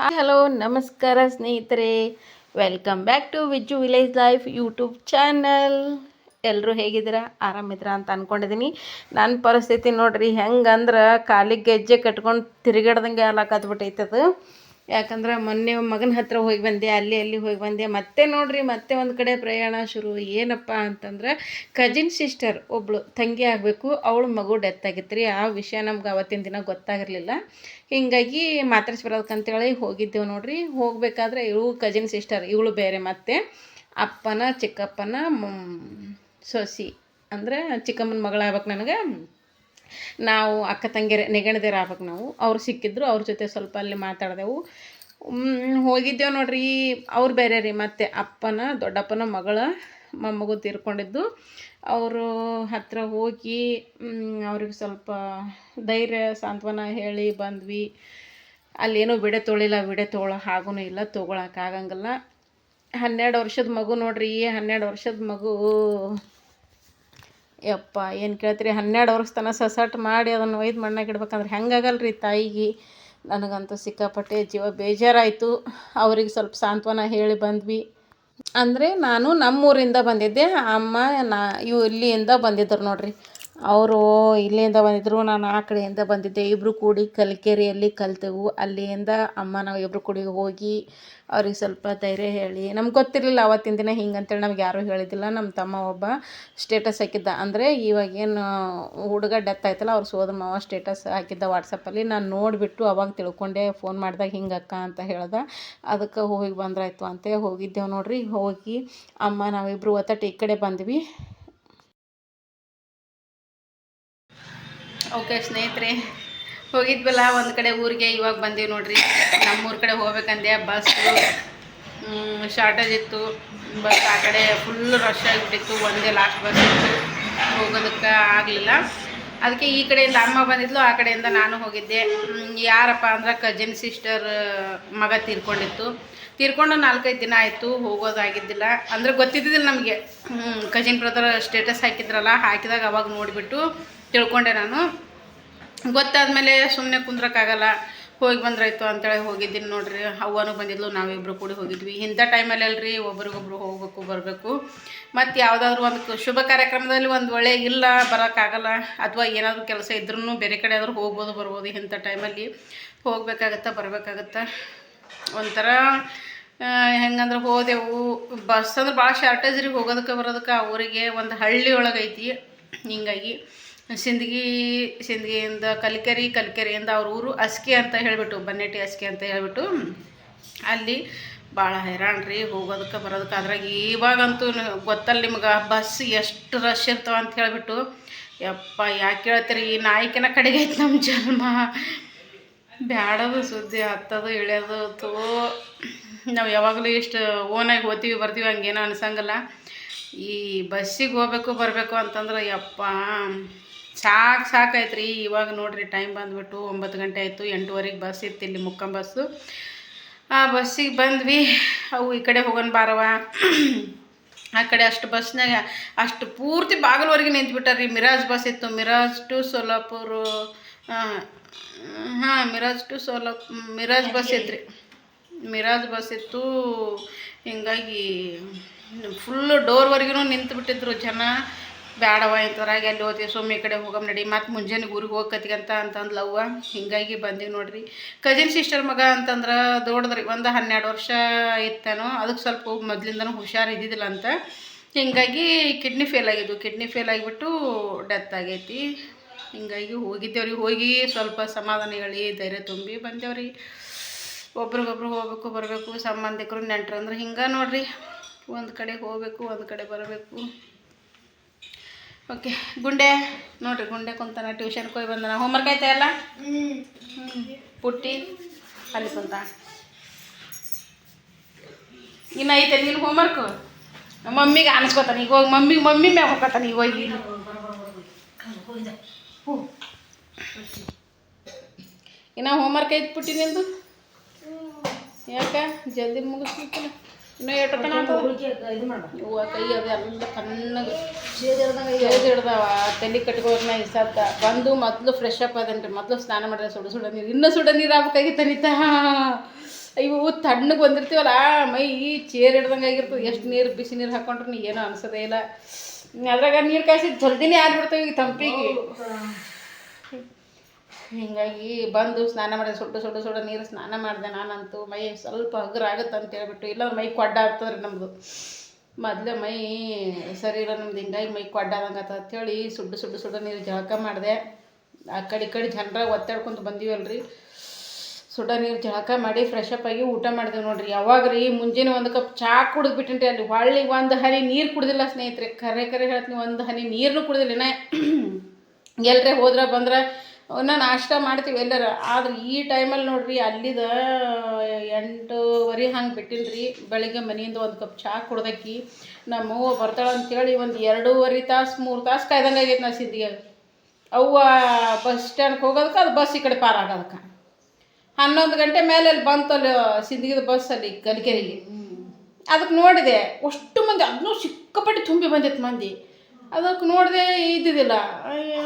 Hi hello ನಮಸ್ಕಾರ ಸ್ನೇಹಿತರೆ, welcome back to Vijju village life YouTube channel. ಎಲ್ಲರೂ ಹೇಗಿದ್ದೀರಾ? ಆರಾಮಿದ್ದೀರಾ ಅಂತ ಅಂದ್ಕೊಂಡಿದ್ದೀನಿ. ನನ್ನ ಪರಿಸ್ಥಿತಿ ನೋಡ್ರಿ ಹೆಂಗಂದ್ರೆ ಕಾಲಿಗೆ ಗೆಜ್ಜೆ ಕಟ್ಕೊಂಡು ತಿರುಗಾಡ್ದಂಗೆ ಆಗ್ಲಾಕತ್ಬಿಟ್ಟೈತದು. ಯಾಕಂದ್ರೆ ಮೊನ್ನೆ ಮಗನ ಹತ್ರ ಹೋಗಿ ಬಂದೆ, ಅಲ್ಲಿ ಹೋಗಿ ಬಂದೆ. ಮತ್ತೆ ನೋಡ್ರಿ ಮತ್ತೆ ಒಂದು ಕಡೆ ಪ್ರಯಾಣ ಶುರು. ಏನಪ್ಪ ಅಂತಂದ್ರೆ ಕಜಿನ್ ಸಿಸ್ಟರ್ ಒಬ್ಳು ತಂಗಿ ಆಗಬೇಕು, ಅವಳು ಮಗು ಡೆತ್ ಆಗಿತ್ತು ರೀ. ಆ ವಿಷಯ ನಮ್ಗೆ ಅವತ್ತಿನ ದಿನ ಗೊತ್ತಾಗಿರಲಿಲ್ಲ. ಹೀಗಾಗಿ ಮಾತಾಡ್ಸಿ ಬರೋದಕ್ಕಂತೇಳಿ ಹೋಗಿದ್ದೆವು ನೋಡ್ರಿ. ಹೋಗಬೇಕಾದ್ರೆ ಇವಳು ಕಜಿನ್ ಸಿಸ್ಟರ್, ಇವಳು ಬೇರೆ, ಮತ್ತೆ ಅಪ್ಪನ ಚಿಕ್ಕಪ್ಪನ ಸೊಸಿ ಅಂದರೆ ಚಿಕ್ಕಮ್ಮನ ಮಗಳಾಗ್ಬೇಕು ನನಗೆ. ನಾವು ಅಕ್ಕ ತಂಗಿಯರ ನೆಗಣದೇರ ಆಗ್ಬೇಕು ನಾವು. ಅವ್ರು ಸಿಕ್ಕಿದ್ರು, ಅವ್ರ ಜೊತೆ ಸ್ವಲ್ಪ ಅಲ್ಲಿ ಮಾತಾಡಿದೆವು. ಹೋಗಿದ್ದೆವು ನೋಡ್ರಿ. ಅವ್ರು ಬೇರೆ ರೀ, ಮತ್ತು ದೊಡ್ಡಪ್ಪನ ಮಗಳ ಮೊಮ್ಮಗು ತೀರ್ಕೊಂಡಿದ್ದು. ಅವರು ಹತ್ರ ಹೋಗಿ ಅವ್ರಿಗೆ ಸ್ವಲ್ಪ ಧೈರ್ಯ ಸಾಂತ್ವನ ಹೇಳಿ ಬಂದ್ವಿ. ಅಲ್ಲೇನೂ ವಿಡೆ ತೊಗೊಳ್ಳೋ ಹಾಗೂ ಇಲ್ಲ, ತೊಗೊಳಕ್ಕಾಗಂಗಿಲ್ಲ. 12 ವರ್ಷದ ಮಗು ನೋಡ್ರಿ. 12 ವರ್ಷದ ಮಗು ಯಪ್ಪ ಏನು ಕೇಳ್ತೀರಿ, 12 ವರ್ಷ ತನಕ ಸಸಾಟ್ ಮಾಡಿ ಅದನ್ನು ಒಯ್ದು ಮಣ್ಣಾಗ ಇಡ್ಬೇಕಂದ್ರೆ ಹೆಂಗಾಗಲ್ರಿ ತಾಯಿಗೆ. ನನಗಂತೂ ಸಿಕ್ಕಾಪಟ್ಟೆ ಜೀವ ಬೇಜಾರಾಯಿತು. ಅವ್ರಿಗೆ ಸ್ವಲ್ಪ ಸಾಂತ್ವನ ಹೇಳಿ ಬಂದ್ವಿ. ಅಂದರೆ ನಾನು ನಮ್ಮೂರಿಂದ ಬಂದಿದ್ದೆ, ಅಮ್ಮ ಇಲ್ಲಿಂದ ಬಂದಿದ್ದರು ನೋಡ್ರಿ. ಅವರು ಇಲ್ಲಿಂದ ಬಂದಿದ್ದರು, ನಾನು ಆ ಕಡೆಯಿಂದ ಬಂದಿದ್ದೆ. ಇಬ್ಬರು ಕೂಡಿ ಕಲ್ಕೆರೆಯಲ್ಲಿ ಕಲ್ತೆವು. ಅಲ್ಲಿಂದ ಅಮ್ಮ ನಾವು ಇಬ್ಬರು ಕೂಡಿ ಹೋಗಿ ಅವ್ರಿಗೆ ಸ್ವಲ್ಪ ಧೈರ್ಯ ಹೇಳಿ, ನಮ್ಗೆ ಗೊತ್ತಿರಲಿಲ್ಲ ಅವತ್ತಿನ ದಿನ ಹಿಂಗಂತೇಳಿ, ನಮ್ಗೆ ಯಾರೂ ಹೇಳಿದ್ದಿಲ್ಲ. ನಮ್ಮ ತಮ್ಮ ಒಬ್ಬ ಸ್ಟೇಟಸ್ ಹಾಕಿದ್ದ, ಅಂದರೆ ಇವಾಗೇನು ಹುಡುಗ ಡೆತ್ ಆಯ್ತಲ್ಲ, ಅವ್ರು ಸೋದರ ಮಾವ ಸ್ಟೇಟಸ್ ಹಾಕಿದ್ದ ವಾಟ್ಸಪ್ಪಲ್ಲಿ. ನಾನು ನೋಡಿಬಿಟ್ಟು ಅವಾಗ ತಿಳ್ಕೊಂಡೆ, ಫೋನ್ ಮಾಡಿದಾಗ ಹಿಂಗಕ್ಕ ಅಂತ ಹೇಳ್ದೆ. ಅದಕ್ಕೆ ಹೋಗಿ ಬಂದ್ರಾಯ್ತು ಅಂತೇಳಿ ಹೋಗಿದ್ದೆವು ನೋಡ್ರಿ. ಹೋಗಿ ಅಮ್ಮ ನಾವಿಬ್ಬರು ಒತ್ತಟ್ಟು ಈ ಕಡೆ ಬಂದ್ವಿ. ಓಕೆ ಸ್ನೇಹಿತರೆ, ಹೋಗಿದ್ವಲ್ಲ ಒಂದು ಕಡೆ ಊರಿಗೆ, ಇವಾಗ ಬಂದೀವಿ ನೋಡ್ರಿ. ನಮ್ಮೂರ ಕಡೆ ಹೋಗ್ಬೇಕಂದೆ, ಬಸ್ಸು ಶಾರ್ಟೇಜ್ ಇತ್ತು. ಬಸ್ ಆ ಕಡೆ ಫುಲ್ಲು ರಶ್ ಆಗಿಬಿಟ್ಟಿತ್ತು. ಒಂದೇ ಲಾಸ್ಟ್ ಬಸ್ ಇತ್ತು, ಹೋಗೋದಕ್ಕೆ ಆಗಲಿಲ್ಲ. ಅದಕ್ಕೆ ಈ ಕಡೆಯಿಂದ ಅಮ್ಮ ಬಂದಿದ್ಲು, ಆ ಕಡೆಯಿಂದ ನಾನು ಹೋಗಿದ್ದೆ. ಯಾರಪ್ಪ ಅಂದ್ರೆ ಕಜಿನ್ ಸಿಸ್ಟರ್ ಮಗ ತೀರ್ಕೊಂಡು 4-5 ದಿನ ಆಯಿತು. ಹೋಗೋದಾಗಿದ್ದಿಲ್ಲ, ಅಂದರೆ ಗೊತ್ತಿದ್ದಿದ್ದಿಲ್ಲ ನಮಗೆ. ಕಜಿನ್ ಬ್ರದರ್ ಸ್ಟೇಟಸ್ ಹಾಕಿದ್ರಲ್ಲ, ಹಾಕಿದಾಗ ಅವಾಗ ನೋಡಿಬಿಟ್ಟು ತಿಳ್ಕೊಂಡೆ ನಾನು. ಗೊತ್ತಾದಮೇಲೆ ಸುಮ್ಮನೆ ಕುಂದ್ರಕ್ಕಾಗಲ್ಲ, ಹೋಗಿ ಬಂದ್ರಾಯ್ತು ಅಂತೇಳಿ ಹೋಗಿದ್ದೀನಿ ನೋಡ್ರಿ. ಅವ್ವನೂ ಬಂದಿದ್ಲು, ನಾವಿಬ್ಬರು ಕೂಡಿ ಹೋಗಿದ್ವಿ. ಇಂಥ ಟೈಮಲ್ಲಿ ಅಲ್ರಿ ಒಬ್ರಿಗೊಬ್ರು ಹೋಗ್ಬೇಕು ಬರಬೇಕು. ಮತ್ತು ಯಾವುದಾದ್ರೂ ಒಂದು ಶುಭ ಕಾರ್ಯಕ್ರಮದಲ್ಲಿ ಒಂದು ಒಳ್ಳೆ ಇಲ್ಲ ಬರೋಕ್ಕಾಗಲ್ಲ, ಅಥವಾ ಏನಾದರೂ ಕೆಲಸ ಇದ್ರೂ ಬೇರೆ ಕಡೆ ಆದರೂ ಹೋಗ್ಬೋದು ಬರ್ಬೋದು. ಇಂಥ ಟೈಮಲ್ಲಿ ಬರಬೇಕಾಗತ್ತೆ. ಒಂಥರ ಹೆಂಗಂದ್ರೆ ಹೋದೆವು. ಬಸ್ ಅಂದ್ರೆ ಭಾಳ ಶಾರ್ಟೇಜ್ ರೀ ಹೋಗೋದಕ್ಕೆ ಬರೋದಕ್ಕೆ. ಆ ಊರಿಗೆ ಒಂದು ಹಳ್ಳಿ ಒಳಗೈತಿ. ಹೀಗಾಗಿ ಸಿಂದಗಿಯಿಂದ ಕಲ್ಕೆರೆಯಿಂದ ಅವ್ರ ಊರು ಅಸ್ಕಿ ಅಂತ ಹೇಳಿಬಿಟ್ಟು, ಬನ್ನೇಟಿ ಅಸ್ಕಿ ಅಂತ ಹೇಳಿಬಿಟ್ಟು, ಅಲ್ಲಿ ಭಾಳ ಹೈರಾಣ್ರಿ ಹೋಗೋದಕ್ಕೆ ಬರೋದಕ್ಕೆ. ಅದ್ರಾಗ ಇವಾಗಂತೂ ಗೊತ್ತಲ್ಲ ನಿಮ್ಗೆ, ಬಸ್ ಎಷ್ಟು ರಶ್ ಇರ್ತಾವ ಅಂತ ಹೇಳಿಬಿಟ್ಟು. ಯಪ್ಪ ಯಾಕೆ ಹೇಳ್ತೀರಿ, ಈ ನಾಯಿಕೆನ ಕಡೆಗೆ ಐತೆ ನಮ್ಮ ಜನ್ಮ. ಬ್ಯಾಡದು ಸುದ್ದಿ, ಹತ್ತದು ಇಳಿಯೋದು ನಾವು ಯಾವಾಗಲೂ ಇಷ್ಟು ಓನಾಗಿ ಹೋಗ್ತೀವಿ ಬರ್ತೀವಿ ಹಂಗೇನೋ ಅನ್ಸಂಗಲ್ಲ. ಈ ಬಸ್ಸಿಗೆ ಹೋಗ್ಬೇಕು ಬರಬೇಕು ಅಂತಂದ್ರೆ ಯಪ್ಪ ಸಾಕಾಯ್ತು ರೀ. ಇವಾಗ ನೋಡಿರಿ ಟೈಮ್ ಬಂದುಬಿಟ್ಟು 9 ಗಂಟೆ ಆಯಿತು. 8:15 ಬಸ್ ಇತ್ತು ಇಲ್ಲಿ, ಮುಕ್ಕಂ ಬಸ್ಸು. ಆ ಬಸ್ಸಿಗೆ ಬಂದ್ವಿ. ಅವು ಈ ಕಡೆ ಹೋಗೋಣ ಬಾರವ, ಆ ಕಡೆ ಅಷ್ಟು ಬಸ್ನಾಗ ಅಷ್ಟು ಪೂರ್ತಿ ಬಾಗಿಲವರೆಗೆ ನಿಂತ್ಬಿಟ್ಟಾರ್ರಿ. ಮಿರಾಜ್ ಬಸ್ ಇತ್ತು, ಮಿರಾಜ್ ಟು ಸೋಲಾಪುರ. ಮಿರಾಜ್ ಬಸ್ ಇತ್ತು ರೀ. ಮಿರಾಜ್ ಬಸ್ ಇತ್ತು. ಹೀಗಾಗಿ ಫುಲ್ಲು ಡೋರ್ವರೆಗೂ ನಿಂತುಬಿಟ್ಟಿದ್ರು ಜನ. ಬೇಡವ ಇಂಥವ್ರಾಗಿ ಅಲ್ಲಿ ಹೋಗ್ತೀವಿ, ಸುಮ್ಮನೆ ಈ ಕಡೆ ಹೋಗಮ್ಮ ನಡಿ, ಮತ್ತು ಮುಂಜಾನೆ ಊರಿಗೆ ಹೋಗಕತ್ತಿಗಂತ ಅಂತಂದ್ಲವ್ವ. ಹೀಗಾಗಿ ಬಂದೀವಿ ನೋಡ್ರಿ. ಕಜಿನ್ ಸಿಸ್ಟರ್ ಮಗ ಅಂತಂದ್ರೆ ದೊಡ್ಡದ್ರಿ, ಒಂದು 12 ವರ್ಷ ಇತ್ತೇನೋ. ಅದಕ್ಕೆ ಸ್ವಲ್ಪ ಮೊದಲಿಂದನೂ ಹುಷಾರು ಇದ್ದಿದ್ದಿಲ್ಲ ಅಂತ. ಹೀಗಾಗಿ ಕಿಡ್ನಿ ಫೇಲ್ ಆಗಿಬಿಟ್ಟು ಡೆತ್ ಆಗೈತಿ. ಹೀಗಾಗಿ ಹೋಗಿದ್ದೇವ್ರಿ. ಹೋಗಿ ಸ್ವಲ್ಪ ಸಮಾಧಾನ ಹೇಳಿ ಧೈರ್ಯ ತುಂಬಿ ಬಂದೇವ್ರಿ. ಒಬ್ರಿಗೊಬ್ರು ಹೋಗ್ಬೇಕು ಬರಬೇಕು, ಸಂಬಂಧಿಕರು ನೆಂಟರು ಅಂದ್ರೆ ಹಿಂಗೆ ನೋಡ್ರಿ. ಒಂದು ಕಡೆ ಹೋಗಬೇಕು, ಒಂದು ಕಡೆ ಬರಬೇಕು. ಓಕೆ, ಗುಂಡೆ ನೋಡ್ರಿ, ಗುಂಡೆ ಕುಂತಾನ, ಟ್ಯೂಷನ್ಗೆ ಹೋಗಿ ಬಂದಾನ. ಹೋಮ್ವರ್ಕ್ ಆಯ್ತಾ ಎಲ್ಲ? ಪುಟ್ಟಿ ಅಲ್ಲಿ ಕುಂತ. ಇನ್ನು ಐತೆ ನೀನು ಹೋಮ್ವರ್ಕು? ಮಮ್ಮಿಗೆ ಅನ್ಸ್ಕೊತಾನೆ ಈಗ ಹೋಗಿ, ಮಮ್ಮಿ ಮ್ಯಾಗ ಹೋಗ್ತಾನೆ ಈಗ ಹೋಗಿ. ಇನ್ನು ಹೋಮ್ವರ್ಕ್ ಐತೆ ಪುಟ್ಟಿ ನಿಂದು? ಯಾಕೆ ಜಲ್ದಿ ಮುಗಿಸ್ಲಿಕ್ಕಿಲ್ಲ? ಇನ್ನೂ ಎಷ್ಟೊತ್ತನ ಇವ ಕೈ ಅದು ಎಲ್ಲ ತಣ್ಣಗೆ ಹಿಡ್ದಾವ. ತಲೆ ಕಟ್ಕೋನ ಇಸತ್ತ ಬಂದು ಮೊದಲು ಫ್ರೆಶ್ ಅಪ್ ಅದೇನ್ರಿ. ಮೊದಲು ಸ್ನಾನ ಮಾಡಿದ್ರೆ ಸುಡ ನೀರು, ಇನ್ನೂ ಸುಡ ನೀರು ಆಗ್ಬೇಕಾಗಿತ್ತು ಅನಿತಾ. ಇವು ತಣ್ಣಗೆ ಬಂದಿರ್ತೀವಲ್ಲ ಮೈ ಚೇರ್ ಹಿಡ್ದಂಗೆ ಆಗಿರ್ತದೆ. ಎಷ್ಟು ನೀರು ಬಿಸಿ ನೀರು ಹಾಕೊಂಡ್ರು ಏನೋ ಅನ್ಸೋದೇ ಇಲ್ಲ. ಅದ್ರಾಗ ನೀರು ಕಾಯಿಸಿ ಜಲ್ದಿನೇ ಆಡ್ಬಿಡ್ತೇವೆ ಈ ತಂಪಿಗೆ. ಹೀಗಾಗಿ ಬಂದು ಸ್ನಾನ ಮಾಡಿದೆ, ಸುಡು ನೀರು ಸ್ನಾನ ಮಾಡಿದೆ. ನಾನಂತೂ ಮೈ ಸ್ವಲ್ಪ ಹಗುರ ಆಗುತ್ತೆ ಅಂತ ಹೇಳ್ಬಿಟ್ಟು, ಇಲ್ಲ ಮೈ ಕೊಡ್ಡ ಆಗ್ತದ್ರಿ ನಮ್ಮದು. ಮೊದಲೇ ಮೈ ಸರಿ ಇಲ್ಲ ನಮ್ದು, ಹಿಂಗಾಗಿ ಮೈ ಕೊಡ್ಡಾದಂಗೆ ಅಂತೇಳಿ ಸುಡು ನೀರು ಜಳಕ ಮಾಡಿದೆ. ಆ ಕಡೆ ಈ ಕಡೆ ಜನರಾಗ ಒತ್ತಾಡ್ಕೊಂತ ಬಂದೀವಲ್ರಿ. ಸುಡ ನೀರು ಜಳಕ ಮಾಡಿ ಫ್ರೆಶ್ ಅಪ್ ಆಗಿ ಊಟ ಮಾಡಿದೆವು ನೋಡ್ರಿ. ಯಾವಾಗ ರೀ ಮುಂಜಾನೆ ಒಂದು ಕಪ್ ಚಹಾ ಕುಡಿದ್ಬಿಟ್ಟಿನ್ರಿ. ಅಲ್ಲಿ ಹೊಳ್ಳಿ ಒಂದು ಹನಿ ನೀರು ಕುಡ್ದಿಲ್ಲ ಸ್ನೇಹಿತರೆ. ಕರೆ ಹೇಳ್ತೀನಿ, ಒಂದು ಹನಿ ನೀರನ್ನು ಕುಡ್ದಿಲ್ಲ. ಎಲ್ಲರೇ ಹೋದ್ರೆ ಬಂದ್ರೆ ನಾಷ್ಟ ಮಾಡ್ತೀವಿ ಎಲ್ಲರ. ಆದ್ರೆ ಈ ಟೈಮಲ್ಲಿ ನೋಡ್ರಿ ಅಲ್ಲಿದ 8:30 ಹಂಗೆ ಬಿಟ್ಟಿನ್ರಿ. ಬೆಳಿಗ್ಗೆ ಮನೆಯಿಂದ ಒಂದು ಕಪ್ ಚಹಾ ಕುಡ್ದಕ್ಕಿ ನಮ್ಮವ್ವ ಬರ್ತಾಳೆ ಅಂತೇಳಿ ಒಂದು 2.5 ತಾಸು 3 ತಾಸು ಕಾಯ್ದಂಗೆ ಆಗೈತೆ. ನಾ ಸಿದ್ಧಿಗೆ ಅವ್ವ ಬಸ್ ಸ್ಟ್ಯಾಂಡ್ಗೆ ಹೋಗೋದಕ್ಕೆ, ಅದು ಬಸ್ ಈ ಕಡೆ ಪಾರ್ ಆಗೋದಕ್ಕೆ 11 ಗಂಟೆ ಮೇಲೆ ಅಲ್ಲಿ ಬಂತಲ್ಲಿ ಸಿಂದಗಿದ ಬಸ್ ಅಲ್ಲಿ ಕಲಿಕೆರೆಗೆ. ಅದಕ್ಕೆ ನೋಡಿದೆ ಅಷ್ಟು ಮಂದಿ, ಅದನ್ನೂ ಸಿಕ್ಕಾಪಟ್ಟೆ ತುಂಬಿ ಬಂದಿತ್ತು ಮಂದಿ. ಅದಕ್ಕೆ ನೋಡಿದೆ ಇದ್ದಿದ್ದಿಲ್ಲ.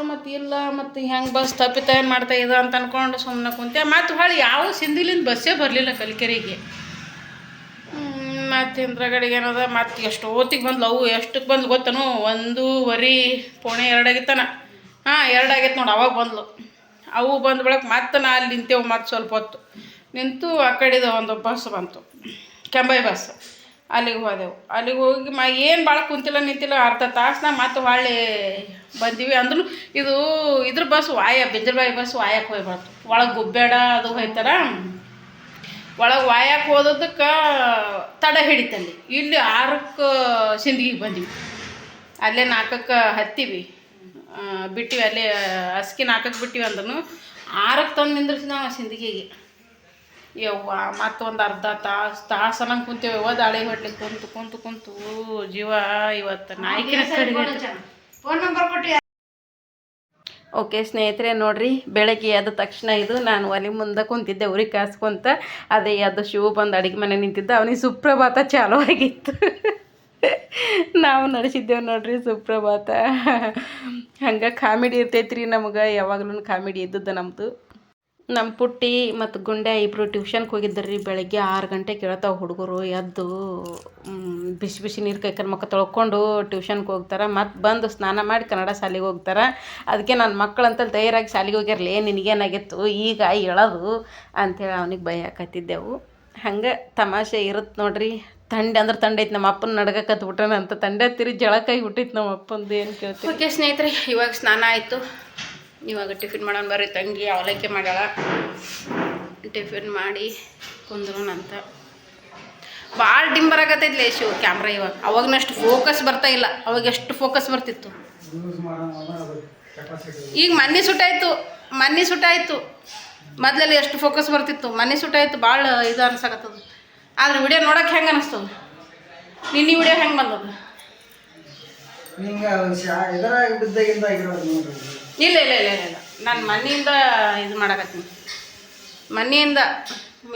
ಮತ್ತು ಇಲ್ಲ ಮತ್ತು ಹೆಂಗೆ ಬಸ್ ತಪ್ಪಿತ ಏನು ಮಾಡ್ತಾ ಇದೆ ಅಂತ ಅಂದ್ಕೊಂಡು ಸುಮ್ಮನೆ ಕುಂತೆ. ಮತ್ತು ಹೊಳ್ಳಿ ಯಾವ ಸಿಂಧಿಲಿಂದ ಬಸ್ಸೇ ಬರಲಿಲ್ಲ ಕಲಿಕೆರೆಗೆ. ಮತ್ತು ಹಿಂದ್ರಗಡೆಗೆ ಏನದ ಮತ್ತು ಎಷ್ಟು ಹೊತ್ತಿಗೆ ಬಂದ್ಲು. ಅವು ಎಷ್ಟಕ್ಕೆ ಬಂದು ಗೊತ್ತನು, 1:15 ಪೌಣೆ 2 ಆಗಿತ್ತಾನ. 2 ಆಗೈತೆ ನೋಡಿ ಅವಾಗ ಬಂದ್ಲು. ಅವು ಬಂದ ಬೆಳಗ್ಗೆ ಮತ್ತೆ ನಾ ಅಲ್ಲಿ ನಿಂತೇವು. ಮತ್ತು ಸ್ವಲ್ಪ ಹೊತ್ತು ನಿಂತು ಆ ಕಡೆದು ಒಂದು ಬಸ್ ಬಂತು, ಕೆಂಬಾಯಿ ಬಸ್. ಅಲ್ಲಿಗೆ ಹೋದೆವು. ಅಲ್ಲಿಗೆ ಹೋಗಿ ಏನು ಭಾಳ ಕುಂತಿಲ್ಲ ನಿಂತಿಲ್ಲ, ಅರ್ಧ ತಾಸು ಮತ್ತೆ ಹೊಳ್ಳಿ ಬಂದೀವಿ. ಅಂದ್ರೂ ಇದು ಇದ್ರ ಬಸ್ ಬಿಂಜಲ್ಬಾಯಿ ಬಸ್ ವಾಯಕ್ಕೆ ಹೋಗ್ಬಾರ್ದು. ಒಳಗೆ ಗುಬ್ಬೇಡ ಅದು ಹೋಯ್ತಾರ. ಒಳಗೆ ವಾಯಕ್ಕೆ ಹೋದದಕ್ಕೆ ತಡ ಹಿಡಿತಲ್ಲಿ. ಇಲ್ಲಿ 6ಕ್ಕೆ ಸಿಂದಗಿಗೆ ಬಂದೀವಿ. ಅಲ್ಲೇ 4ಕ್ಕೆ ಹತ್ತೀವಿ, ಬಿಟ್ಟಿವಿ. ಅಲ್ಲೇ ಅಸ್ಕಿ 4ಕ್ಕೆ ಬಿಟ್ಟಿವಿ. ಅಂದ್ರೂ 6ಕ್ಕೆ ತಂದು ನಿಂದ್ರಿಸಿ ನಾವು ಸಿಂದಗಿಗೆ. ಯವ್ವ ಮತ್ತೊಂದು ಅರ್ಧ ತಾಸು ಅನ್ನಂಗೆ ಕುಂತೇವೆ. ದಾಳಿ ಹೊಡ್ಲಿಕ್ಕೆ ಕುಂತು ಜೀವ ಇವತ್ತು ನಾಯ್ಕಿನ ಕಡೆಗೆ. ಫೋನ್ ನಂಬರ್ ಕೊಟ್ಟು. ಓಕೆ ಸ್ನೇಹಿತರೆ ನೋಡಿರಿ, ಬೆಳಗ್ಗೆ ಎದ್ದ ತಕ್ಷಣ ಇದು ನಾನು ಒಲೆ ಮುಂದೆ ಕುಂತಿದ್ದೆ ಉರಿ ಕಾಸ್ಕೊಂತ. ಅದೇ ಅದು ಶಿವ ಬಂದು ಅಡುಗೆ ಮನೆ ನಿಂತಿದ್ದ. ಅವನಿಗೆ ಸುಪ್ರಭಾತ ಚಾಲೂ ಆಗಿತ್ತು. ನಾವು ನಡೆಸಿದ್ದೇವೆ ನೋಡ್ರಿ ಸುಪ್ರಭಾತ. ಹಂಗೆ ಕಾಮಿಡಿ ಇರ್ತೈತ್ರಿ ನಮಗೆ, ಯಾವಾಗಲೂ ಕಾಮಿಡಿ ಇದ್ದದ್ದು ನಮ್ಮದು. ನಮ್ಮ ಪುಟ್ಟಿ ಮತ್ತು ಗುಂಡೆ ಇಬ್ಬರು ಟ್ಯೂಷನ್ಗೆ ಹೋಗಿದ್ದರ್ರಿ. ಬೆಳಗ್ಗೆ 6 ಗಂಟೆಗೆ ಕೇಳ್ತಾವೆ ಹುಡುಗರು. ಎದ್ದು ಬಿಸಿ ನೀರು ಕೈಕಾಲು ಮುಖ ತೊಳ್ಕೊಂಡು ಟ್ಯೂಷನ್ಗೆ ಹೋಗ್ತಾರೆ. ಮತ್ತು ಬಂದು ಸ್ನಾನ ಮಾಡಿ ಕನ್ನಡ ಶಾಲೆಗೆ ಹೋಗ್ತಾರೆ. ಅದಕ್ಕೆ ನನ್ನ ಮಕ್ಕಳಂತ ತಯಾರಾಗಿ ಶಾಲೆಗೆ ಹೋಗ್ಯಾರಲಿ, ನಿನಗೇನಾಗಿತ್ತು ಈಗ ಹೇಳೋದು ಅಂಥೇಳಿ ಅವನಿಗೆ ಬೈಯಾಕತ್ತಿದ್ದೆವು. ಹಂಗೆ ತಮಾಷೆ ಇರುತ್ತೆ ನೋಡ್ರಿ. ತಂಡೆ ಅಂದ್ರೆ ತಂಡ ಐತೆ. ನಮ್ಮ ಅಪ್ಪನ ನಡ್ಗಕತ್ಬಿಟ್ಟಾನ ಅಂತ ತಂಡೆ ತಿರಿ ಜಳಕಾಗಿ ಬಿಟ್ಟಿತ್ತು ನಮ್ಮ ಅಪ್ಪಂದು. ಏನು ಕೇಳ್ತೀವಿ. ಓಕೆ ಸ್ನೇಹಿತರೆ, ಇವಾಗ ಸ್ನಾನ ಆಯಿತು. ಇವಾಗ ಟಿಫಿನ್ ಮಾಡೋಣ ಬರ್ರಿ. ತಂಗಿ ಅವಲಕ್ಕಿ ಮಾಡ್ಯಾಳ. ಟಿಫಿನ್ ಮಾಡಿ ಕುಂದ್ರೋಣಂತ. ಭಾಳ ಡಿಂಬರ್ ಆಗತ್ತೈತ್ಲೆ ಶಿವ ಕ್ಯಾಮ್ರಾ ಇವಾಗ. ಅವಾಗನಷ್ಟು ಫೋಕಸ್ ಬರ್ತಾ ಇಲ್ಲ. ಅವಾಗ ಎಷ್ಟು ಫೋಕಸ್ ಬರ್ತಿತ್ತು. ಈಗ ಮನೆ ಸುಟ್ಟಾಯಿತು. ಮೊದಲಲ್ಲಿ ಎಷ್ಟು ಫೋಕಸ್ ಬರ್ತಿತ್ತು. ಮನೆ ಸುಟ್ಟಾಯಿತು. ಭಾಳ ಇದು ಅನ್ಸಾಕತ್ತದ. ಆದ್ರೆ ವಿಡಿಯೋ ನೋಡೋಕೆ ಹೆಂಗೆ ಅನಿಸ್ತದ? ನಿನ್ನೆ ವಿಡಿಯೋ ಹೆಂಗೆ ಬಂದದ? ಇಲ್ಲ ನಾನು ಮನೆಯಿಂದ ಇದು ಮಾಡಕತ್ತೀನಿ. ಮನೆಯಿಂದ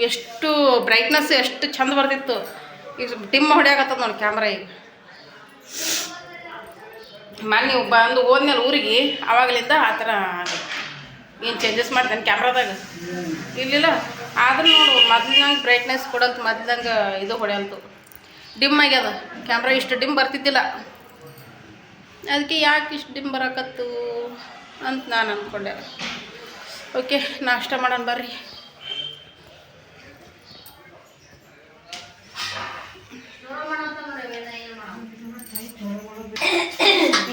ಎಷ್ಟು ಬ್ರೈಟ್ನೆಸ್ ಎಷ್ಟು ಚಂದ ಬರ್ತಿತ್ತು. ಈಗ ಡಿಮ್ ಹೊಡೆಯಾಕತ್ತದ ನೋಡಿ ಕ್ಯಾಮ್ರಾ. ಈಗ ಮೊನ್ನೆ ಬಂದು ಹೋದ್ಮೇಲೆ ಊರಿಗೆ ಆವಾಗಲಿಂದ ಆ ಥರ ಏನು ಚೇಂಜಸ್ ಮಾಡ್ತೇನೆ ಕ್ಯಾಮ್ರಾದಾಗ ಇಲ್ಲಿಲ್ಲ. ಆದ್ರೂ ನೋಡು ಮೊದ್ಲಂಗೆ ಬ್ರೈಟ್ನೆಸ್ ಕೊಡಲ್ತು, ಮೊದ್ಲಂಗೆ ಇದು ಹೊಡೆಯಲ್ತು. ಡಿಮ್ ಆಗ್ಯದ ಕ್ಯಾಮ್ರಾ. ಇಷ್ಟು ಡಿಮ್ ಬರ್ತಿದ್ದಿಲ್ಲ. ಅದಕ್ಕೆ ಯಾಕೆ ಇಷ್ಟು ಡಿಮ್ ಬರಕತ್ತು ಅಂತ ನಾನು ಅಂದ್ಕೊಂಡೆ. ಓಕೆ, ನಾಷ್ಟ ಮಾಡೋಣ ಬರ್ರಿ.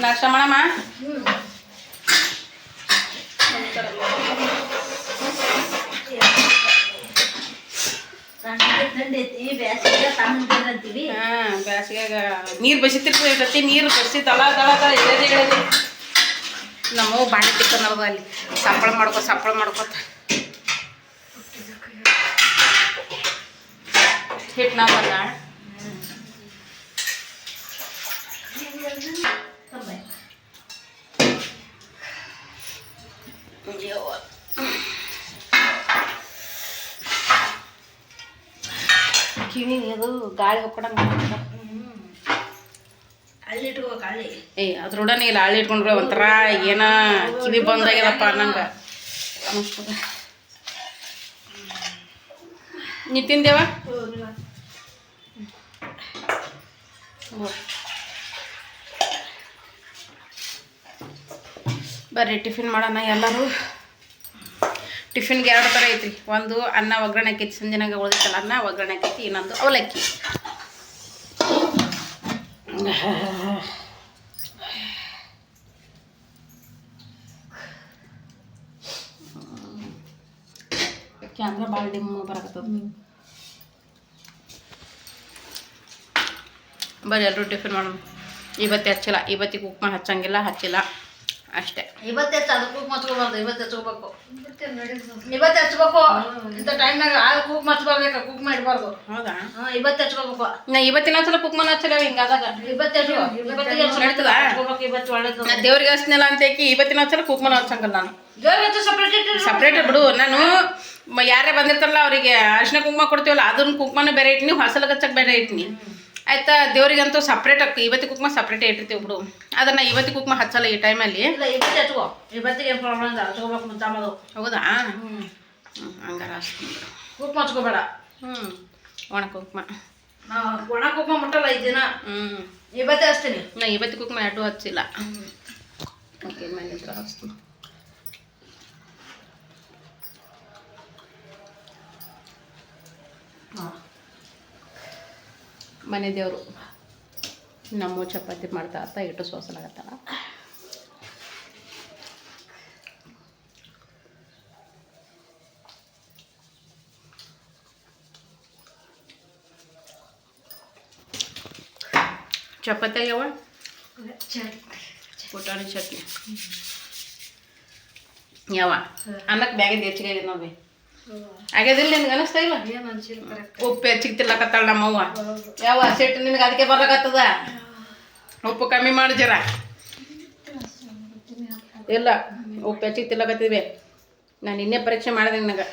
ನಾಷ್ಟ ಮಾಡಮ್ಮ. ಬೇಸಿಗೆಗ ನೀರು ಬಸಿತಿರ್ತೈತಿ. ನೀರು ಬಸಿ ತಳ ಎಳೆದಿ ನಮ್ಮವು ಬಾಣಿ ತಿಕ್ಕನವ ಅಲ್ಲಿ ಸಪ್ಪಳ ಮಾಡ್ಕೋತ ಹಿಟ್ಟು ನಾವಲ್ಲ. ಕಿವಿ ಅದು ಗಾಳಿ ಹೋಗ್ಕೊಡಂಗ ಅದ್ರೊಡನೆ ಇಲ್ಲ. ಹಳ್ಳಿ ಇಟ್ಕೊಂಡ್ರೆ ಒಂಥರ ಏನ ಕಿವಿ ಬಂದಾಗ್ಯದಪ್ಪ ನಂಗೆ ಅನಿಸ್ತದ. ನೀ ತಿಂದೇವ ಬರ್ರಿ ಟಿಫಿನ್ ಮಾಡೋಣ ಎಲ್ಲರೂ. ಟಿಫಿನ್ಗೆ 2 ಥರ ಐತ್ರಿ. ಒಂದು ಅನ್ನ ಒಗ್ಗರಣೆ ಹಾಕೈತಿ, ಸಂಜೆನಾಗ ಉಳಿದೈತಲ್ಲ ಅನ್ನ ಒಗ್ಗರಣೆ ಹಾಕೈತಿ. ಇನ್ನೊಂದು ಅವಲಕ್ಕಿ. ಕ್ಯಾಮ್ರಾ ಭಾಳ ಡಿಮ್ ಬರಕತ್ತದ. ಬರ್ರಿ ಎಲ್ಲರೂ ಟಿಫಿನ್ ಮಾಡೋಣ. ಇವತ್ತು ಹಚ್ಚಿಲ್ಲ, ಇವತ್ತಿಗೆ ಉಪ್ಮಾ ಹಚ್ಚಂಗಿಲ್ಲ, ಹಚ್ಚಿಲ್ಲ ಅಷ್ಟೇ. ಇವತ್ತು ಕುಕ್ ಮಚ್ಕೋಬಾರ್ದು, ಇವತ್ತು ಹಚ್ಕೋಬೇಕು, ಇವತ್ತು ಹಚ್ಬೇಕು. ಇಂಥ ಟೈಮ್ನಾಗ ಕುಕ್ ಮಚ್ಕೋಬೇಕು, ಕುಕ್ ಮಾಡಬಾರ್ದು. ಹೌದಾ? ಇವತ್ತು ಹಚ್ಕೋಬೇಕು. ನಾ ಇವತ್ತಿನ ಸಲ ಕುಕ್ಮನ ಹಚ್ಚಲ್ಲ ಹಿಂಗಾದಾಗ ಇವತ್ತು ನಡೀತದ. ಇವತ್ತು ಒಳ್ಳೇದು. ನಾ ದೇವ್ರಿಗೆ ಹಚ್ಚಿನಲ್ಲ ಅಂತ ಹೇಳಿ ಇವತ್ತಿನ ಸಲ ಕುಕ್ಮನ ಹಚ್ಚಂಗಲ್ಲ ನಾನು. ಸಪ್ರೇಟ್ ಬಿಡು. ನಾನು ಯಾರೇ ಬಂದಿರ್ತಾರಲ್ಲ ಅವರಿಗೆ ಅರಿಶಿನ ಕುಂಕುಮ ಕೊಡ್ತೀವಲ್ಲ, ಅದನ್ನ ಕುಂಕುಮನೂ ಬೇರೆ ಇಟ್ಟಿನಿ, ಹೊಸಲ ಹಚ್ಚಕ್ಕೆ ಬೇರೆ ಇಟ್ಟಿನಿ ಆಯ್ತಾ. ದೇವ್ರಿಗಂತೂ ಸಪ್ರೇಟ್ ಇವತ್ತಿ ಕುಂಕುಮ ಸಪ್ರೇಟೇ ಇಟ್ಟಿರ್ತೀವಿ ಬಿಡು. ಅದನ್ನ ಇವತ್ತಿ ಕುಂಕುಮ ಹಚ್ಚಲ್ಲ ಈ ಟೈಮಲ್ಲಿ. ಇವತ್ತಿಗೆ ಏನು ಪ್ರಾಬ್ಲಮ್ ಇಲ್ಲ, ಹಚ್ಕೋಬೇಕು ಮುಂಚಾಮದು. ಹೌದಾ? ಹಂಗಾರ ಅಷ್ಟು ಕುಕ್ ಮಚ್ಕೋಬೇಡ. ಒಣ ಕುಂಕುಮ ಒಣ ಕುಕ್ಮ ಮುಟ್ಟಲ್ಲ 5 ದಿನ. ಇವತ್ತೇ ಹಚ್ತೀನಿ. ನಾ ಇವತ್ತಿ ಕುಂಕುಮ ಎರಡೂ ಹಚ್ಚಿಲ್ಲ. ಓಕೆ, ಮನೆ ಹತ್ರ ಹಚ್ತೀನಿ. ಮನೆ ದೇವರು ನಮ್ಮ ಚಪಾತಿ ಮಾಡ್ತಾ ಅತ್ತ ಇಟ್ಟು ಸೋಸಲಾಗತ್ತಲ್ಲ. ಚಪಾತಿ ಆಗ್ಯಾವ, ಪುಟಾಣಿ ಚಟ್ನಿ ಯಾವ ಅನ್ನಕ್ಕೆ ಬ್ಯಾಗಿಂದ ಹೆಚ್ಚಿಗೆ ಆಗಿದೆ ನೋಡಿ. ಆಗ್ಯದಿಲ್ಲ ನಿನ್ಗೆ ಅನಿಸ್ತಾ ಇಲ್ಲ? ಉಪ್ಪು ಹೆಚ್ಚಿಗೆ ತಿಲ್ಲಕತ್ತಾಳ ನಮ್ಮವ್ವ. ಯಾವ ಸೆಟ್ ನಿನಗೆ ಅದಕ್ಕೆ ಬರ್ಲಕತ್ತದ. ಉಪ್ಪು ಕಮ್ಮಿ ಮಾಡಿ ಜರ. ಇಲ್ಲ, ಉಪ್ಪು ಹೆಚ್ಚಿಗೆ ತಿಲ್ಲಕತ್ತಿವೆ. ನಾನು ಇನ್ನೇ ಪರೀಕ್ಷೆ ಮಾಡಿದೆ ನಿನಗೆ.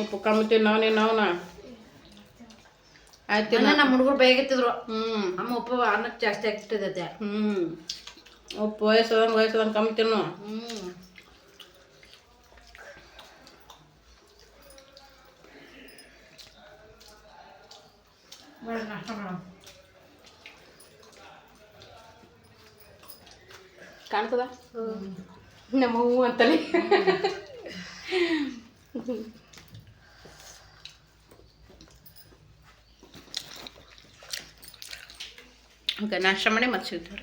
ಉಪ್ಪು ಕಮ್ಮಿ ತಿನ್ನವ ನೀನು ಅವನ ಆಯ್ತು. ನಮ್ಮ ಹುಡುಗರು ಬೇಗಿತ್ತಿದ್ರು. ಅಮ್ಮ ಉಪ್ಪು ಅನ್ನಕ್ಕೆ ಜಾಸ್ತಿ ಆಗ್ತಿದ್ದೈತೆ. ಉಪ್ಪು ವಯಸ್ಸದಂಗೆ ಕಮ್ಮಿ ತಿನ್ನು. ಕಾಣ್ತದ ನಮ್ಮ ಹೂವು ಅಂತಲೇ. ಓಕೆ, ನಾಷ್ಟ ಮಾಡಿ ಮತ್ತೆ ಸಿಗ್ತಾರೆ.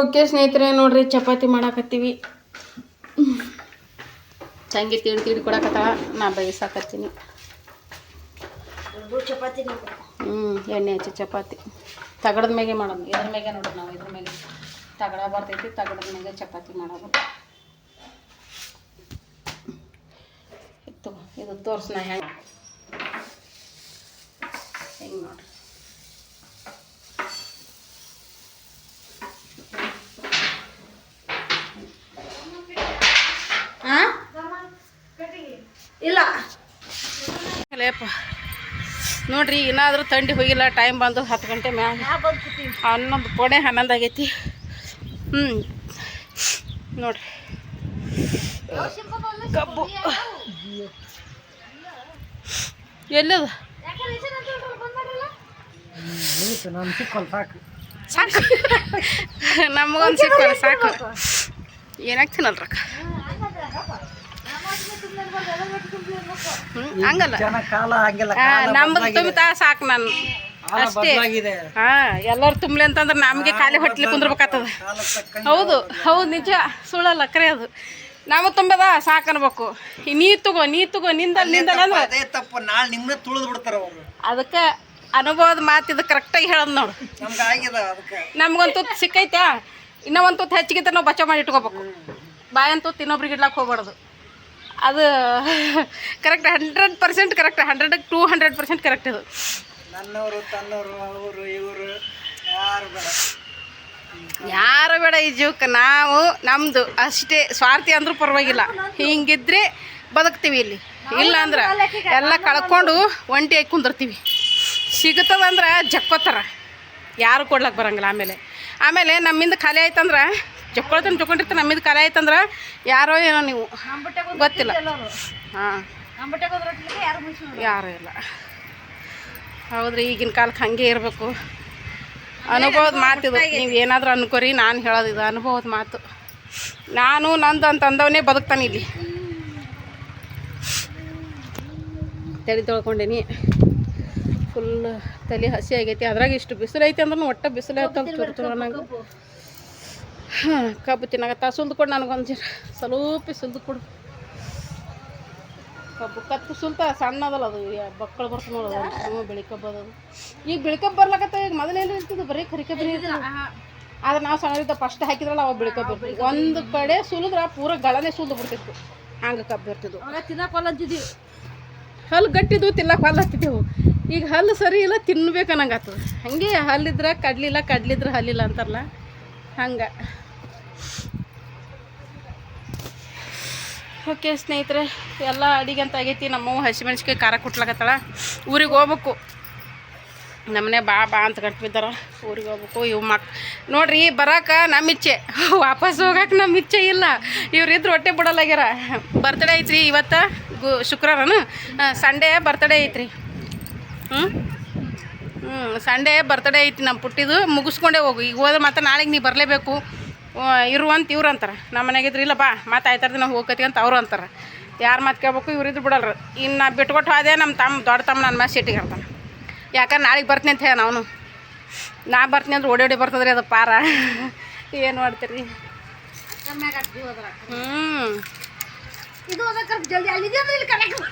ಓಕೆ ಸ್ನೇಹಿತರೆ, ನೋಡ್ರಿ ಚಪಾತಿ ಮಾಡಾಕತ್ತೀವಿ. ತಂಗಿ ತಿಳಿ ಕೊಡಕತ್ತಾಳ, ನಾ ಬೇಯಿಸಾಕತ್ತೀನಿ. ಚಪಾತಿ ಎಣ್ಣೆ ಹಚ್ಚಿ ಚಪಾತಿ ತಗಡದ ಮೇಗೆ ಮಾಡೋದು. ಇದ್ರ ಮೇಗೆ ನೋಡ್ರಿ, ನಾವು ಇದ್ರ ಮೇಲೆ ತಗಡ ಬರ್ತೈತಿ, ತಗಡದ ಮೇಲೆ ಚಪಾತಿ ಮಾಡೋದು. ಇದು ತೋರ್ಸನ ಹೆಂಗೆ ನೋಡ್ರಿ. ಇಲ್ಲ ಲೇಪ ನೋಡ್ರಿ, ಏನಾದರೂ ಥಂಡಿ ಹೋಗಿಲ್ಲ. ಟೈಮ್ ಬಂದು 10 ಗಂಟೆ ಮ್ಯಾಗ, 11 ಆಗೈತಿ. ನೋಡ್ರಿ ಕಬ್ಬು ಎಲ್ಲದ ಸಾಕು, ನಮಗೊಂದು ಸಿಕ್ಕಲ್ಲ ಸಾಕು. ಏನಾಗ್ತೀನಲ್ರಕ್ಕ, ಹಂಗಲ್ಲ ನಮ್ದು ತುಂಬ್ತಾ ಸಾಕು ನಾನು ಅಷ್ಟೇ. ಎಲ್ಲರೂ ತುಂಬಲಿ ಅಂತಂದ್ರೆ ನಮಗೆ ಖಾಲಿ ಹೊಟ್ಲಿ ಕುಂದ್ರಬೇಕಾಗ್ತದ. ಹೌದು ಹೌದು, ನಿಜ, ಸುಳ್ಳಲ್ಲ, ಕರೆ ಅದು. ನಾವು ತುಂಬದ ಸಾಕು ಅನ್ಬೇಕು. ನೀ ತಗೋ ನಿಂದಲ್ಲ ಅಂದ್ರೆ ತಪ್ಪು, ನಾಳೆ ನಿಮ್ಮನ್ನ ತುಳಿದು ಬಿಡ್ತಾರ ಅವರು. ಅದಕ್ಕೆ ಅನುಭವದ ಮಾತಿದು ಕರೆಕ್ಟಾಗಿ ಹೇಳೋದು ನೋಡು. ನಮ್ಗೊಂದು ತುತ್ತು ಸಿಕ್ಕೈತ್ಯಾ, ಇನ್ನೂ ಒಂದು ತುತ್ತು ಹೆಚ್ಚಿಗಿಂತ ನಾವು ಬಚಾವ್ ಮಾಡಿ ಇಟ್ಕೋಬೇಕು. ಬಾಯಂತೂ ಇನ್ನೊಬ್ರಿಗೆ ಇಡ್ಲಾಕ್ ಹೋಗ್ಬಾರ್ದು. ಅದು ಕರೆಕ್ಟ್ 100% ಕರೆಕ್ಟ್, 100ಕ್ಕೆ 200% ಕರೆಕ್ಟ್. ಇದು ನನ್ನವರು ತನ್ನವರು ಅವರು ಇವರು ಯಾರು ಬೇಡ ಈ ಜೀವಕ್ಕೆ. ನಾವು ನಮ್ಮದು ಅಷ್ಟೇ, ಸ್ವಾರ್ಥಿ ಅಂದ್ರೂ ಪರವಾಗಿಲ್ಲ. ಹಿಂಗಿದ್ರೆ ಬದುಕ್ತೀವಿ. ಇಲ್ಲಿ ಇಲ್ಲ ಅಂದ್ರೆ ಎಲ್ಲ ಕಳ್ಕೊಂಡು ಒಂಟಿಯಾಗಿ ಕುಂದಿರ್ತೀವಿ. ಸಿಗುತ್ತದಂದ್ರೆ ಜಕ್ಕೋತಾರ, ಯಾರು ಕೊಡ್ಲಕ್ಕೆ ಬರಂಗಿಲ್ಲ. ಆಮೇಲೆ ನಮ್ಮಿಂದ ಖಾಲಿ ಆಯ್ತಂದ್ರೆ ಚೊಕ್ಕೊಂಡಿರ್ತಾರೆ. ನಮ್ಮಿದು ಕಲೆ ಆಯ್ತಂದ್ರೆ ಯಾರೋ ಏನೋ ನೀವು ಗೊತ್ತಿಲ್ಲ. ಹಾಂ, ಯಾರೂ ಇಲ್ಲ. ಹೌದ್ರಿ, ಈಗಿನ ಕಾಲಕ್ಕೆ ಹಾಗೆ ಇರಬೇಕು. ಅನುಭವದ ಮಾತಿದು. ನೀವು ಏನಾದರೂ ಅನ್ಕೋರಿ, ನಾನು ಹೇಳೋದಿದು ಅನುಭವದ ಮಾತು. ನಾನು ನಂದು ಅಂತಂದವನೇ ಬದುಕ್ತಾನೆ ಇಲ್ಲಿ. ತಲೆ ತೊಳ್ಕೊಂಡೇನಿ, ಫುಲ್ ತಲೆ ಹಸಿ ಆಗೈತಿ. ಅದ್ರಾಗ ಇಷ್ಟು ಬಿಸಿಲು ಐತಿ ಅಂದ್ರೆ ಒಟ್ಟು ಬಿಸಿಲು ಆಯ್ತು ತುರ್ತು ನಂಗೆ. ಹಾಂ, ಕಬ್ಬು ತಿನ್ನಾಗತ್ತ. ಸುಲ್ದು ಕೊಡು ನನಗೊಂದು ಸ್ವಲ್ಪ ಸುಲ್ದು ಕೊಡು. ಕಬ್ಬು ಕತ್ತು ಸುಲ್ತ ಸಣ್ಣದಲ್ಲ ಅದು, ಬಕ್ಕಳು ಬರ್ತದೆ ನೋಡೋದು. ಬಿಳಿ ಕಬ್ಬು ಅದು. ಈಗ ಬಿಳಿ ಕಬ್ಬು ಬರ್ಲಕತ್ತ. ಈಗ ಮೊದಲೇನು ಇರ್ತಿದ್ದು ಬರೀ ಕರಿ ಕಬ್ಬು ಇರ್ತದೆ. ಆದ್ರೆ ನಾವು ಸಣ್ಣ ಫಸ್ಟ್ ಹಾಕಿದ್ರಲ್ಲ ಅವಾಗ ಬಿಳಿ ಕಬ್ಬು ಇರ್ತದೆ. ಒಂದು ಕಡೆ ಸುಲಿದ್ರೆ ಪೂರ ಗಳನೇ ಸುಲ್ದು ಬಿಡ್ತಿತ್ತು. ಹಂಗೆ ಕಬ್ಬು ಇರ್ತಿದ್ವು. ತಿನ್ನಕ್ಕೆ ಹೊಲಂತಿದ್ದೀವಿ. ಹಲ್ಲು ಗಟ್ಟಿದ್ದು ತಿನ್ನಕ್ಕೆ ಹೊಲ ಹತ್ತಿದ್ದೆವು. ಈಗ ಹಲ್ಲು ಸರಿ ಇಲ್ಲ, ತಿನ್ಬೇಕು ಅನ್ನಂಗೆ ಆಗ್ತದೆ. ಹಾಗೆ ಹಲ್ಲಿದ್ರೆ ಕಡ್ಲಿಲ್ಲ, ಕಡ್ಲಿದ್ರೆ ಹಲ್ಲಿಲ್ಲ ಅಂತಾರಲ್ಲ ಹಂಗೆ. ಓಕೆ ಸ್ನೇಹಿತರೆ, ಎಲ್ಲ ಅಡಿಗೆ ಅಂತ ಆಗೈತಿ. ನಮ್ಮವ್ವ ಹಸಿಮೆಣ್ಸಿಕಾಯಿ ಖಾರ ಕುಟ್ಲಾಕತ್ತಾಳ. ಊರಿಗೆ ಹೋಗ್ಬೇಕು. ನಮ್ಮನೆ ಬಾ ಅಂತ ಗಂಟು ಬಿದ್ದಾರ. ಊರಿಗೆ ಹೋಗ್ಬೇಕು. ಇವು ನೋಡ್ರಿ, ಬರೋಕೆ ನಮ್ಮ ಇಚ್ಛೆ, ವಾಪಸ್ ಹೋಗಕ್ಕೆ ನಮ್ಮ ಇಚ್ಛೆ ಇಲ್ಲ. ಇವ್ರಿದ್ರು ಹೊಟ್ಟೆ ಬಿಡೋಲ್ಲಾಗ್ಯಾರ. ಬರ್ತಡೇ ಐತ್ರಿ ಇವತ್ತು, ಶುಕ್ರವಾರನು. ಸಂಡೇ ಬರ್ತಡೇ ಐತ್ರಿ. ಸಂಡೇ ಬರ್ತಡೇ ಐತಿ ನಮ್ಮ ಪುಟ್ಟಿದು. ಮುಗಿಸ್ಕೊಂಡೇ ಹೋಗು. ಈಗ ಹೋದ್ರೆ ಮತ್ತೆ ನಾಳೆಗೆ ನೀ ಬರಲೇಬೇಕು ಇರುವಂತ ಇವ್ರು ಅಂತಾರೆ. ನಮ್ಮ ಮನೆಗಿದ್ರು ಇಲ್ಲ ಬಾ ಮತ್ತೆ ಆಯ್ತಾರ ದಿನ ಹೋಗತಿ ಅಂತ ಅವರು ಅಂತಾರೆ. ಯಾರು ಮಾತು ಕೇಳ್ಬೇಕು, ಇವ್ರಿದ್ರು ಬಿಡಲ್ರಿ. ಇನ್ನು ನಾ ಬಿಟ್ಕೊಟ್ಟು ಹೋದೆ, ನಮ್ಮ ದೊಡ್ಡ ತಮ್ಮ ನನ್ನ ಮೇಲೆ ಸಿಟ್ಟಿಗೆ ಇರ್ತಾನೆ. ಯಾಕಂದ್ರೆ ನಾಳೆಗೆ ಬರ್ತೀನಿ ಅಂತ ಹೇಳ ಅವನು. ನಾ ಬರ್ತೀನಿ ಅಂದ್ರೆ ಓಡಿ ಬರ್ತದ್ರಿ ಅದು ಪಾರ. ಏನು ಮಾಡ್ತೀರಿ? ಇದು ಜಲ್ದಿ ಅಲ್ಲಿದೆ ಇಲ್ಲಿ ಕರೆಕ್ಟ್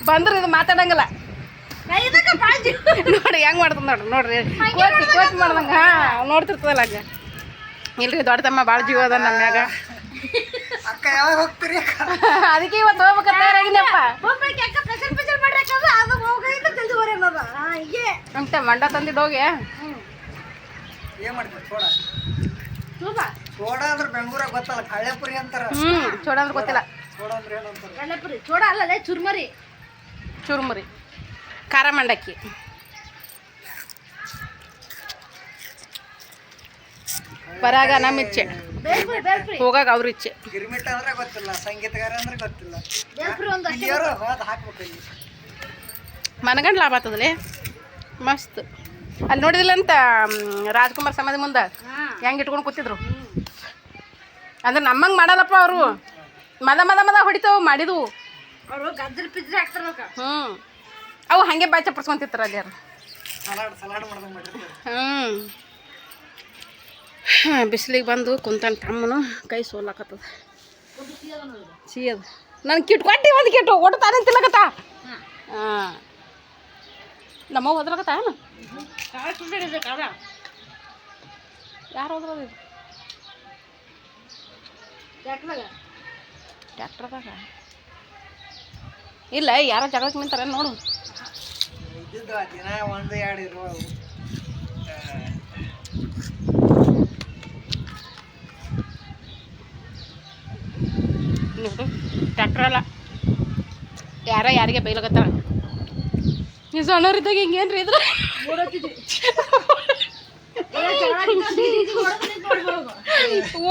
ಬಂದ್ರೆ ಇದು ಮಾತಾಡಂಗಿಲ್ಲ ನೋಡಿ ಹೆಂಗೆ ಮಾಡ್ತದೆ ನೋಡ್ರಿ ಕೋಚ್ ಮಾಡ್ದಂಗೆ. ಹಾಂ, ನೋಡ್ತಿರ್ತದಲ್ಲ ಹಂಗೆ. ಇಲ್ರಿ, ದೊಡ್ಡ ತಮ್ಮ ಭಾಳ ಜೀವ ಅದ ನಮ್ಮ ಮ್ಯಾಗ. ಅಕ್ಕ ಯಾವಾಗ ಹೋಗ್ತೀರಿ? ಅದಕ್ಕೆ ಇವತ್ತು ಹೋಗ್ಬೇಕಂತ ತಯಾರಾಗಿನಪ್ಪ. ಅಂತ ಮಂಡ ತಂದಿದ್ದು ಹೋಗಿ ಏನ್ ಮಾಡ್ತೀವಿ? ಸೋಡಾ ಅಂದ್ರೆ ಬೆಂಗಳೂರಾಗ ಗೊತ್ತಲ್ಲ, ಹಳ್ಳೆಪುರಿ ಅಂತಾರ. ಚೋಡ ಅಂದ್ರೆ ಗೊತ್ತಿಲ್ಲ. ಸೋಡಾ ಅಂದ್ರೆ ಏನಂತಾರ? ಕಳ್ಳೆಪುರಿ ಚೋಡ ಅಲ್ಲೇ ಚುರ್ಮರಿ. ಚುರುಮುರಿ, ಖಾರ ಮಂಡಕ್ಕಿ. ಬರಾಗ ನಮ್ಮ ಇಚ್ಛೆ, ಹೋಗಾಗ ಅವ್ರ ಇಚ್ಛೆ. ಗಿರ್ಮಿಟ್ ಅಂದ್ರೆ ಗೊತ್ತಿಲ್ಲ, ಸಂಗೀತಗಾರ ಅಂದ್ರೆ ಗೊತ್ತಿಲ್ಲ. ಒಂದು ಹೋದ ಹಾಕ್ಬೇಕು ಇಲ್ಲಿ. ಮನಗಂಡು ಲಾಭ ಆಗ್ತದಲ್ಲೇ, ಮಸ್ತ್. ಅಲ್ಲಿ ನೋಡಿದಿಲ್ಲ ಅಂತ ರಾಜ್ಕುಮಾರ್ ಸಮಾಧಿ ಮುಂದೆ ಹೆಂಗೆ ಇಟ್ಕೊಂಡು ಕೂತಿದ್ರು. ಅಂದ್ರೆ ನಮ್ಮಂಗೆ ಮಾಡಲ್ಲಪ್ಪ ಅವರು. ಮದ ಹೊಡಿತಾವು ಮಾಡಿದ್ವು. ಅವರು ಗಜ್ಜರಿ ಪಿಜ್ಜರಿ ಹಾಕ್ತಾರಲ್ಲ. ಅವು ಹಾಗೆ ಬಾಯಿ ಚಪ್ಪರ್ಸ್ಕೊಂತಿರ್ತಾರೆ ಅಲ್ಲಿ ಯಾರು. ಸಲಾಡ್ ಮಾಡ್ದಂಗೆ ಮಾಡಿರ್ತಾರೆ. ಬಿಸಿಲಿಗೆ ಬಂದು ಕುಂತಾನ ತಮ್ಮನು. ಕೈ ಸೋಲಾಕತ್ತದ, ಸಿಯದು. ನನಗೆ ಕಿಟ್ ಕೊಟ್ಟು ಒಂದು ಕಿಟ್ಟು ಒಟ್ಟು ತಾನೇ ತಿನ್ನಕತ್ತ. ಹಾಂ, ನಮ್ಮವ್ವ ಹೋದ್ರಕತ್ತ ಏನು? ಯಾರು ಹೋದ್ರದ? ಟ್ಯಾಕ್ಟ್ರದಾಗ ಇಲ್ಲ, ಯಾರೋ ಜಗಳಕ್ಕೆ ನಿಂತಾರೆ ನೋಡು. ಇದ್ದಿದ್ದು ದಿನ ಒಂದು ಎರಡು ಇರುವ ನೋಡು, ಟ್ಯಾಕ್ಟ್ರ್ ಅಲ್ಲ, ಯಾರಿಗೆ ಬೈಲಕತ್ತಾರ. ನೀವು ಸಣ್ಣವ್ರಿದ್ದಾಗ ಹಿಂಗೇನ್ರಿ ಇದ್ರ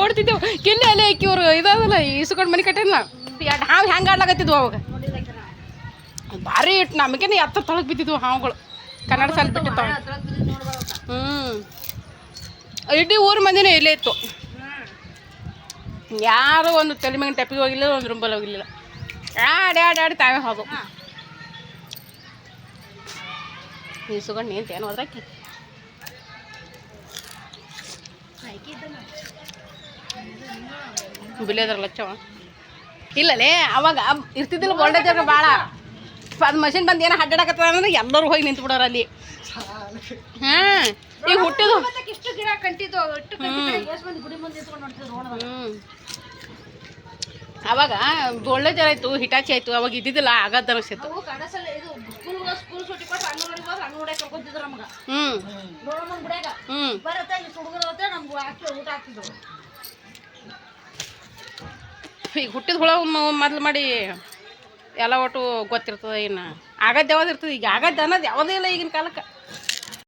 ಓಡ್ತಿದ್ದೆವು. ಕಿಲ್ಲಿ ಅಲ್ಲೇ ಇವ್ರು ಇದಾದಲ್ಲ, ಇಸ್ಕೊಂಡು ಮನೆ ಕಟ್ಟಿಲ್ಲ. ಹಾವು ಹೆಂಗೆ ಆಡ್ಲಾಕತ್ತಿದ್ವು ಅವಾಗ. ಭಾರಿ ಇಟ್ಟು ನಮಗೇನೆ ಎತ್ತ ತೊಳಗೆ ಬಿದ್ದಿದ್ವು ಹಾವುಗಳು. ಕನ್ನಡ ಸಾಲ ಬಿಟ್ಟಿರ್ತಾವೆ. ಇಡೀ ಊರು ಮಂದಿನೇ ಇಲ್ಲೇ ಇತ್ತು. ಯಾರು ಒಂದು ತಲೆ ಮ್ಯಾಗಿನ ಟೆಪ್ಪಿಗೆ ಹೋಗಿಲ್ಲ, ಒಂದು ರೂಂಬಲ್ಲಿ ಹೋಗಿಲ್ಲ. ಆಡಿ ತಾವೇ ಹೋದು. ಇಸ್ಕೊಂಡು ನಿಂತೇನು ಹೋದ್ರಾಕಿ ಬಿಳಿಯೋದ್ರಲ್ಲ ಲಚ್ಚವ ಇಲ್ಲಲೇ. ಅವಾಗ ಇರ್ತಿದ್ದಿಲ್ಲ ಬೋಲ್ಡೇಜ್ ಭಾಳ. ಅದು ಮಷಿನ್ ಬಂದು ಏನೋ ಅಡ್ಡಾಡಕತ್ತದ ಅಂದ್ರೆ ಎಲ್ಲರೂ ಹೋಗಿ ನಿಂತು ಬಿಡೋರು ಅಲ್ಲಿ. ಹಾಂ, ಈಗ ಹುಟ್ಟಿದು ಇಷ್ಟು ಗಿಡ ಕಂಟಿದ್ದು ಗುಡಿ ಮುಂದೆ ಅವಾಗ ಬೋಲ್ಡೇಜ್ ಆಯಿತು, ಹಿಟಾಚಿ ಆಯಿತು. ಅವಾಗ ಇದ್ದಿದ್ದಿಲ್ಲ, ಆಗದ ಅನಿಸ್ತಿತ್ತು. ಸ್ಕೂಲ್ ಸೂಟಿ ಕೊಟ್ಟು ಅಂಗಡಿ ಕರ್ಕೊಂತಿದ್ರು ನಮ್ಗೆ. ನೋಡಮ್ಮ ಗುಡಿಯಾಗ ಬರತ್ತೆ, ಇಲ್ಲಿ ಹುಡುಗರು ನಮ್ಗೆ ಊಟ ಹಾಕ್ತಿದ್ರು. ಈಗ ಹುಟ್ಟಿದ ಹುಳ ಮೊದ್ಲು ಮಾಡಿ ಎಲ್ಲ ಒಟ್ಟು ಗೊತ್ತಿರ್ತದೆ. ಇನ್ನು ಆಗದ್ದು ಯಾವ್ದು ಇರ್ತದೆ. ಈಗ ಆಗದ್ದು ಅನ್ನೋದು ಯಾವುದೇ ಇಲ್ಲ ಈಗಿನ ಕಾಲಕ್ಕೆ.